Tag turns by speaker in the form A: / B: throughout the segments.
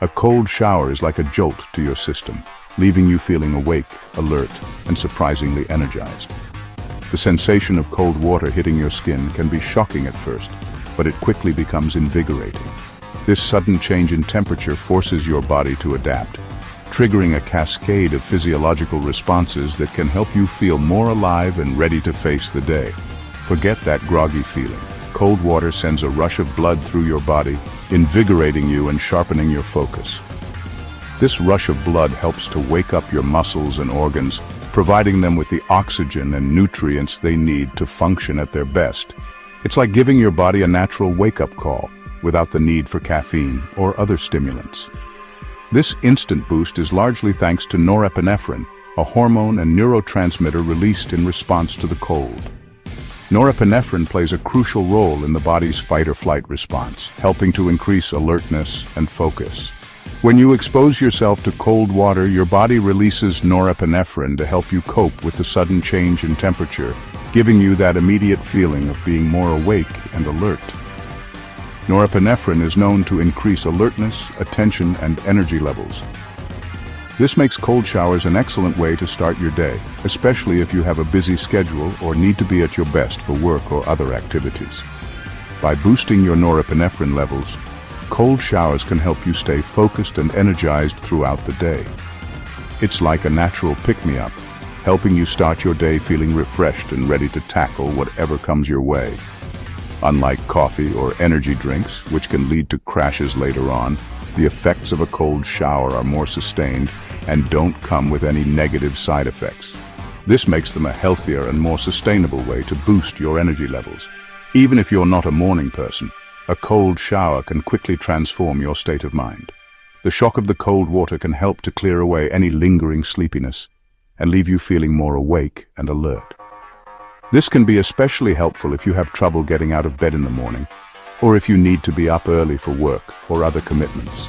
A: A cold shower is like a jolt to your system, leaving you feeling awake, alert, and surprisingly energized. The sensation of cold water hitting your skin can be shocking at first, but it quickly becomes invigorating. This sudden change in temperature forces your body to adapt, triggering a cascade of physiological responses that can help you feel more alive and ready to face the day. Forget that groggy feeling. Cold water sends a rush of blood through your body, invigorating you and sharpening your focus. This rush of blood helps to wake up your muscles and organs, providing them with the oxygen and nutrients they need to function at their best. It's like giving your body a natural wake-up call, without the need for caffeine or other stimulants. This instant boost is largely thanks to norepinephrine, a hormone and neurotransmitter released in response to the cold. Norepinephrine plays a crucial role in the body's fight-or-flight response, helping to increase alertness and focus. When you expose yourself to cold water, your body releases norepinephrine to help you cope with the sudden change in temperature, giving you that immediate feeling of being more awake and alert. Norepinephrine is known to increase alertness, attention, and energy levels. This makes cold showers an excellent way to start your day, especially if you have a busy schedule or need to be at your best for work or other activities. By boosting your norepinephrine levels, cold showers can help you stay focused and energized throughout the day. It's like a natural pick-me-up, helping you start your day feeling refreshed and ready to tackle whatever comes your way. Unlike coffee or energy drinks, which can lead to crashes later on, the effects of a cold shower are more sustained and don't come with any negative side effects. This makes them a healthier and more sustainable way to boost your energy levels. Even if you're not a morning person, a cold shower can quickly transform your state of mind. The shock of the cold water can help to clear away any lingering sleepiness and leave you feeling more awake and alert. This can be especially helpful if you have trouble getting out of bed in the morning, or if you need to be up early for work or other commitments.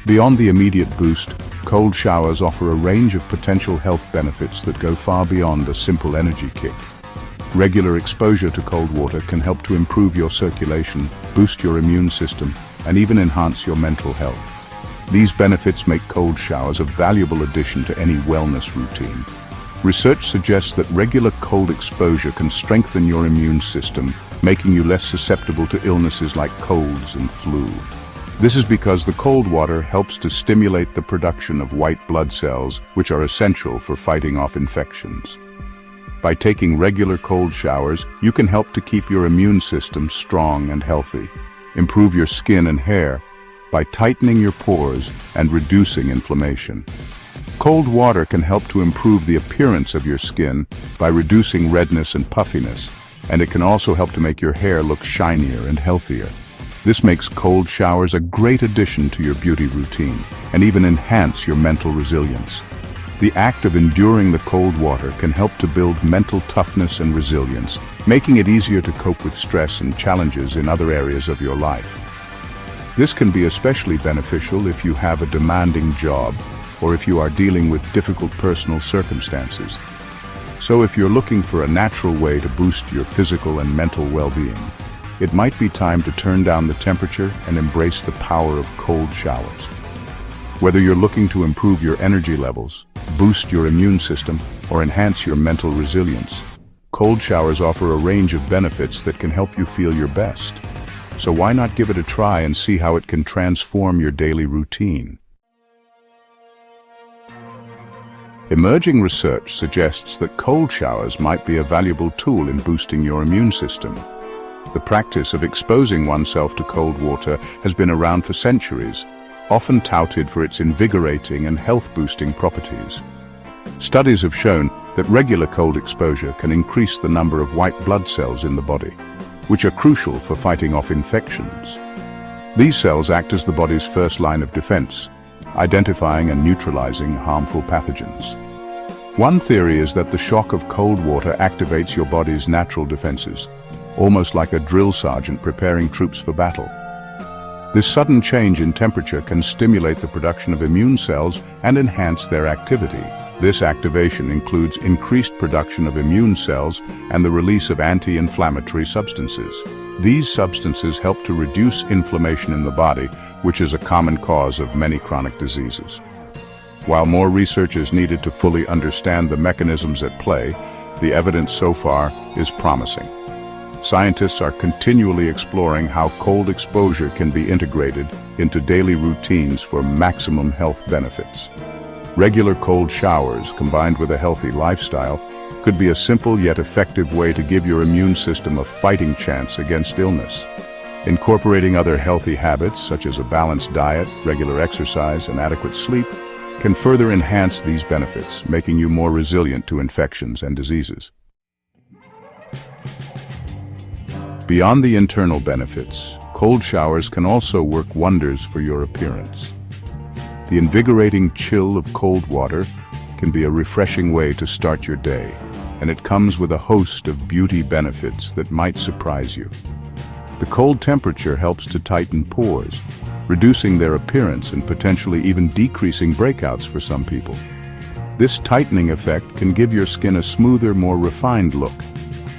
A: Beyond the immediate boost, cold showers offer a range of potential health benefits that go far beyond a simple energy kick. Regular exposure to cold water can help to improve your circulation, boost your immune system, and even enhance your mental health. These benefits make cold showers a valuable addition to any wellness routine. Research suggests that regular cold exposure can strengthen your immune system, making you less susceptible to illnesses like colds and flu. This is because the cold water helps to stimulate the production of white blood cells, which are essential for fighting off infections. By taking regular cold showers, you can help to keep your immune system strong and healthy, improve your skin and hair by tightening your pores and reducing inflammation. Cold water can help to improve the appearance of your skin by reducing redness and puffiness, and it can also help to make your hair look shinier and healthier. This makes cold showers a great addition to your beauty routine and even enhance your mental resilience. The act of enduring the cold water can help to build mental toughness and resilience, making it easier to cope with stress and challenges in other areas of your life. This can be especially beneficial if you have a demanding job or if you are dealing with difficult personal circumstances. So if you're looking for a natural way to boost your physical and mental well-being, it might be time to turn down the temperature and embrace the power of cold showers. Whether you're looking to improve your energy levels, boost your immune system, or enhance your mental resilience, cold showers offer a range of benefits that can help you feel your best. So why not give it a try and see how it can transform your daily routine? Emerging research suggests that cold showers might be a valuable tool in boosting your immune system. The practice of exposing oneself to cold water has been around for centuries, often touted for its invigorating and health-boosting properties. Studies have shown that regular cold exposure can increase the number of white blood cells in the body, which are crucial for fighting off infections. These cells act as the body's first line of defense, identifying and neutralizing harmful pathogens. One theory is that the shock of cold water activates your body's natural defenses, almost like a drill sergeant preparing troops for battle. This sudden change in temperature can stimulate the production of immune cells and enhance their activity. This activation includes increased production of immune cells and the release of anti-inflammatory substances. These substances help to reduce inflammation in the body, which is a common cause of many chronic diseases. While more research is needed to fully understand the mechanisms at play, the evidence so far is promising. Scientists are continually exploring how cold exposure can be integrated into daily routines for maximum health benefits. Regular cold showers combined with a healthy lifestyle could be a simple yet effective way to give your immune system a fighting chance against illness. Incorporating other healthy habits, such as a balanced diet, regular exercise, and adequate sleep, can further enhance these benefits, making you more resilient to infections and diseases. Beyond the internal benefits, cold showers can also work wonders for your appearance. The invigorating chill of cold water can be a refreshing way to start your day, and it comes with a host of beauty benefits that might surprise you. The cold temperature helps to tighten pores, reducing their appearance and potentially even decreasing breakouts for some people. This tightening effect can give your skin a smoother, more refined look,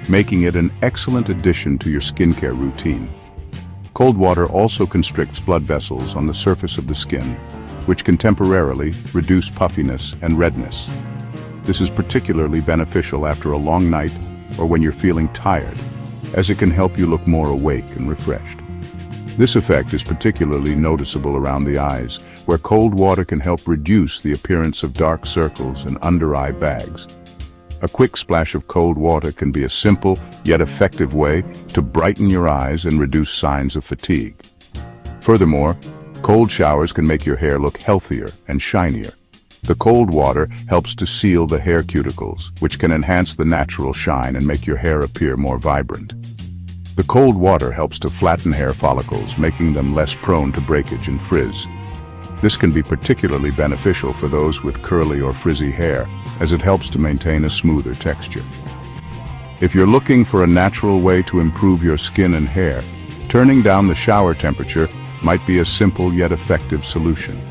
A: making it an excellent addition to your skincare routine. Cold water also constricts blood vessels on the surface of the skin, which can temporarily reduce puffiness and redness. This is particularly beneficial after a long night or when you're feeling tired, as it can help you look more awake and refreshed. This effect is particularly noticeable around the eyes, where cold water can help reduce the appearance of dark circles and under-eye bags. A quick splash of cold water can be a simple yet effective way to brighten your eyes and reduce signs of fatigue. Furthermore, cold showers can make your hair look healthier and shinier. The cold water helps to seal the hair cuticles, which can enhance the natural shine and make your hair appear more vibrant. The cold water helps to flatten hair follicles, making them less prone to breakage and frizz. This can be particularly beneficial for those with curly or frizzy hair, as it helps to maintain a smoother texture. If you're looking for a natural way to improve your skin and hair, turning down the shower temperature might be a simple yet effective solution.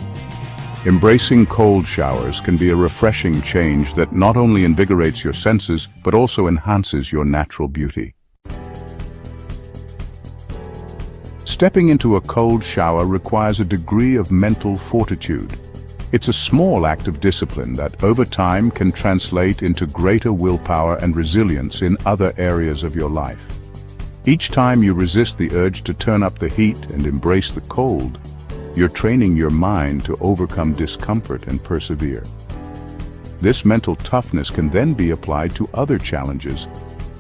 A: Embracing cold showers can be a refreshing change that not only invigorates your senses, but also enhances your natural beauty. Stepping into a cold shower requires a degree of mental fortitude. It's a small act of discipline that over time can translate into greater willpower and resilience in other areas of your life. Each time you resist the urge to turn up the heat and embrace the cold, you're training your mind to overcome discomfort and persevere. This mental toughness can then be applied to other challenges,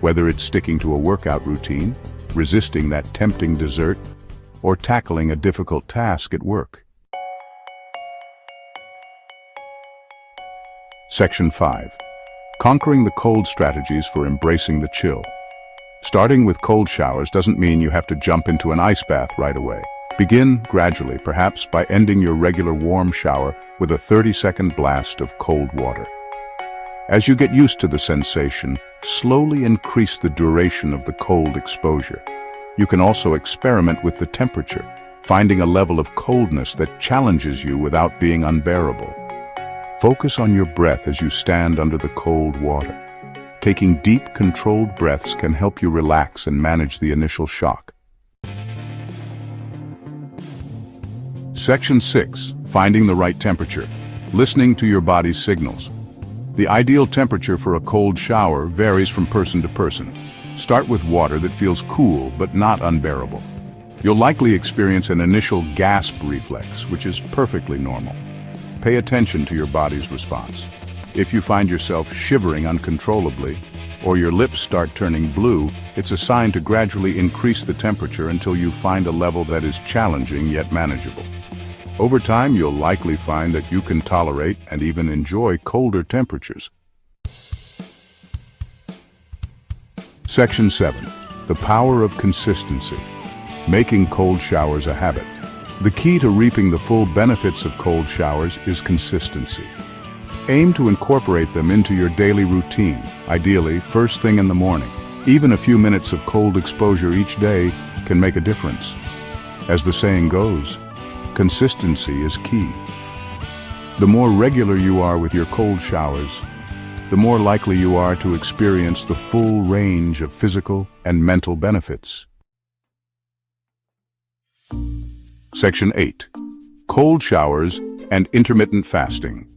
A: whether it's sticking to a workout routine, resisting that tempting dessert, or tackling a difficult task at work. Section 5. Conquering the cold strategies for embracing the chill. Starting with cold showers doesn't mean you have to jump into an ice bath right away. Begin gradually, perhaps by ending your regular warm shower with a 30-second blast of cold water. As you get used to the sensation, slowly increase the duration of the cold exposure. You can also experiment with the temperature, finding a level of coldness that challenges you without being unbearable. Focus on your breath as you stand under the cold water. Taking deep, controlled breaths can help you relax and manage the initial shock. Section 6. Finding the right temperature. Listening to your body's signals. The ideal temperature for a cold shower varies from person to person. Start with water that feels cool but not unbearable. You'll likely experience an initial gasp reflex, which is perfectly normal. Pay attention to your body's response. If you find yourself shivering uncontrollably, or your lips start turning blue, it's a sign to gradually increase the temperature until you find a level that is challenging yet manageable. Over time, you'll likely find that you can tolerate and even enjoy colder temperatures. Section 7. The power of consistency. Making cold showers a habit. The key to reaping the full benefits of cold showers is consistency. Aim to incorporate them into your daily routine, ideally first thing in the morning. Even a few minutes of cold exposure each day can make a difference. As the saying goes, consistency is key. The more regular you are with your cold showers, the more likely you are to experience the full range of physical and mental benefits. Section 8. Cold showers and intermittent fasting.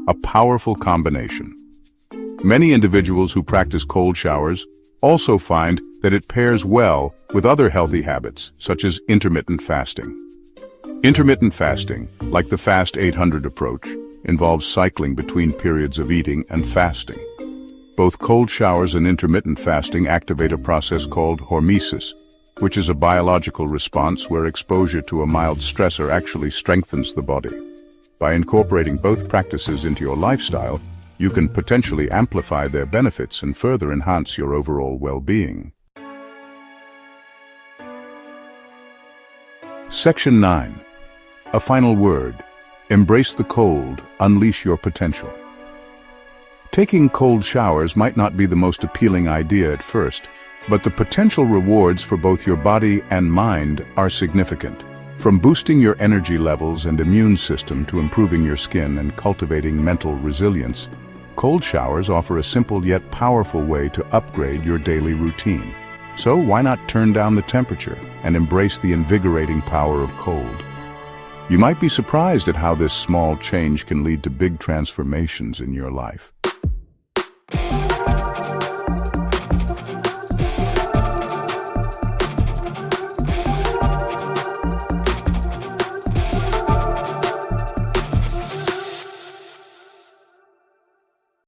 A: A powerful combination. Many individuals who practice cold showers also find that it pairs well with other healthy habits, such as intermittent fasting. Intermittent fasting, like the Fast 800 approach, involves cycling between periods of eating and fasting. Both cold showers and intermittent fasting activate a process called hormesis, which is a biological response where exposure to a mild stressor actually strengthens the body. By incorporating both practices into your lifestyle, you can potentially amplify their benefits and further enhance your overall well-being. Section 9. A final word. Embrace the cold, unleash your potential. Taking cold showers might not be the most appealing idea at first, but the potential rewards for both your body and mind are significant. From boosting your energy levels and immune system to improving your skin and cultivating mental resilience, cold showers offer a simple yet powerful way to upgrade your daily routine. So why not turn down the temperature and embrace the invigorating power of cold? You might be surprised at how this small change can lead to big transformations in your life.